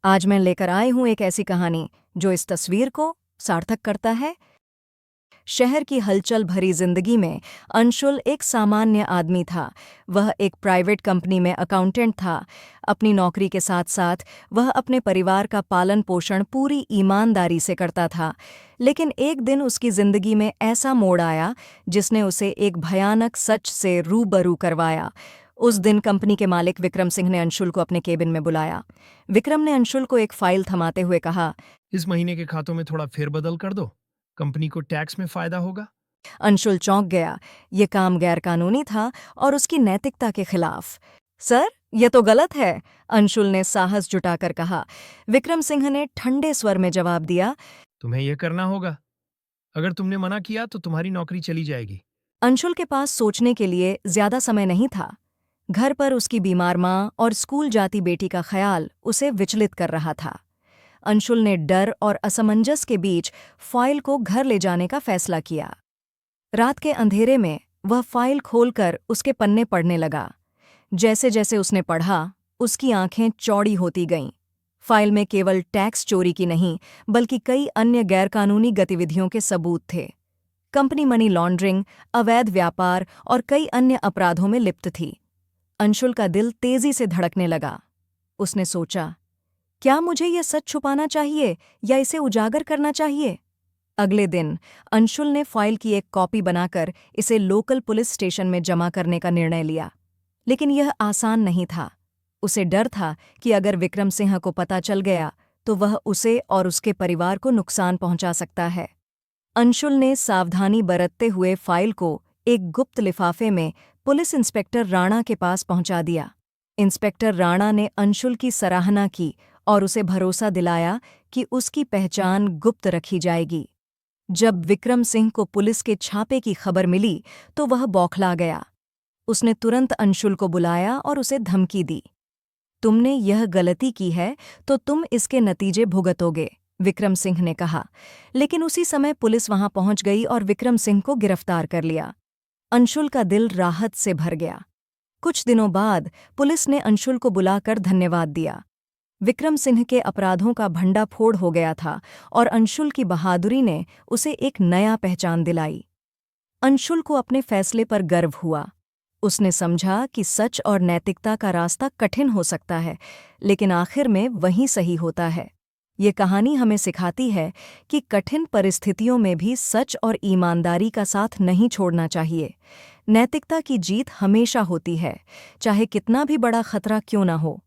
आज मैं लेकर आई हूं एक ऐसी कहानी जो इस तस्वीर को सार्थक करता है। शहर की हलचल भरी जिंदगी में अंशुल एक सामान्य आदमी था। वह एक प्राइवेट कंपनी में अकाउंटेंट था। अपनी नौकरी के साथ साथ वह अपने परिवार का पालन पोषण पूरी ईमानदारी से करता था। लेकिन एक दिन उसकी जिंदगी में ऐसा मोड़ आया जिसने उसे एक भयानक सच से रूबरू करवाया। उस दिन कंपनी के मालिक विक्रम सिंह ने अंशुल को अपने केबिन में बुलाया। विक्रम ने अंशुल को एक फाइल थमाते हुए कहा, इस महीने के खातों में थोड़ा फेरबदल कर दो, कंपनी को टैक्स में फायदा होगा। अंशुल चौंक गया। ये काम गैरकानूनी था और उसकी नैतिकता के खिलाफ। सर, ये तो गलत है, अंशुल ने साहस जुटाकर कहा। विक्रम सिंह ने ठंडे स्वर में जवाब दिया, तुम्हें यह करना होगा। अगर तुमने मना किया तो तुम्हारी नौकरी चली जाएगी। अंशुल के पास सोचने के लिए ज्यादा समय नहीं था। घर पर उसकी बीमार माँ और स्कूल जाती बेटी का ख्याल उसे विचलित कर रहा था। अंशुल ने डर और असमंजस के बीच फाइल को घर ले जाने का फैसला किया। रात के अंधेरे में वह फाइल खोलकर उसके पन्ने पढ़ने लगा। जैसे जैसे उसने पढ़ा, उसकी आंखें चौड़ी होती गईं। फाइल में केवल टैक्स चोरी की नहीं, बल्कि कई अन्य गैरकानूनी गतिविधियों के सबूत थे। कंपनी मनी लॉन्ड्रिंग, अवैध व्यापार और कई अन्य अपराधों में लिप्त थी। अंशुल का दिल तेजी से धड़कने लगा। उसने सोचा, क्या मुझे यह सच छुपाना चाहिए या इसे उजागर करना चाहिए? अगले दिन अंशुल ने फाइल की एक कॉपी बनाकर इसे लोकल पुलिस स्टेशन में जमा करने का निर्णय लिया। लेकिन यह आसान नहीं था। उसे डर था कि अगर विक्रम सिंह को पता चल गया तो वह उसे और उसके परिवार को नुकसान पहुंचा सकता है। अंशुल ने सावधानी बरतते हुए फाइल को एक गुप्त लिफाफे में पुलिस इंस्पेक्टर राणा के पास पहुंचा दिया। इंस्पेक्टर राणा ने अंशुल की सराहना की और उसे भरोसा दिलाया कि उसकी पहचान गुप्त रखी जाएगी। जब विक्रम सिंह को पुलिस के छापे की खबर मिली तो वह बौखला गया। उसने तुरंत अंशुल को बुलाया और उसे धमकी दी। तुमने यह गलती की है तो तुम इसके नतीजे भुगतोगे, विक्रम सिंह ने कहा। लेकिन उसी समय पुलिस वहां पहुंच गई और विक्रम सिंह को गिरफ्तार कर लिया। अंशुल का दिल राहत से भर गया। कुछ दिनों बाद पुलिस ने अंशुल को बुलाकर धन्यवाद दिया। विक्रम सिंह के अपराधों का भंडाफोड़ हो गया था और अंशुल की बहादुरी ने उसे एक नया पहचान दिलाई। अंशुल को अपने फैसले पर गर्व हुआ। उसने समझा कि सच और नैतिकता का रास्ता कठिन हो सकता है, लेकिन आखिर में वही सही होता है। ये कहानी हमें सिखाती है कि कठिन परिस्थितियों में भी सच और ईमानदारी का साथ नहीं छोड़ना चाहिए। नैतिकता की जीत हमेशा होती है, चाहे कितना भी बड़ा खतरा क्यों न हो।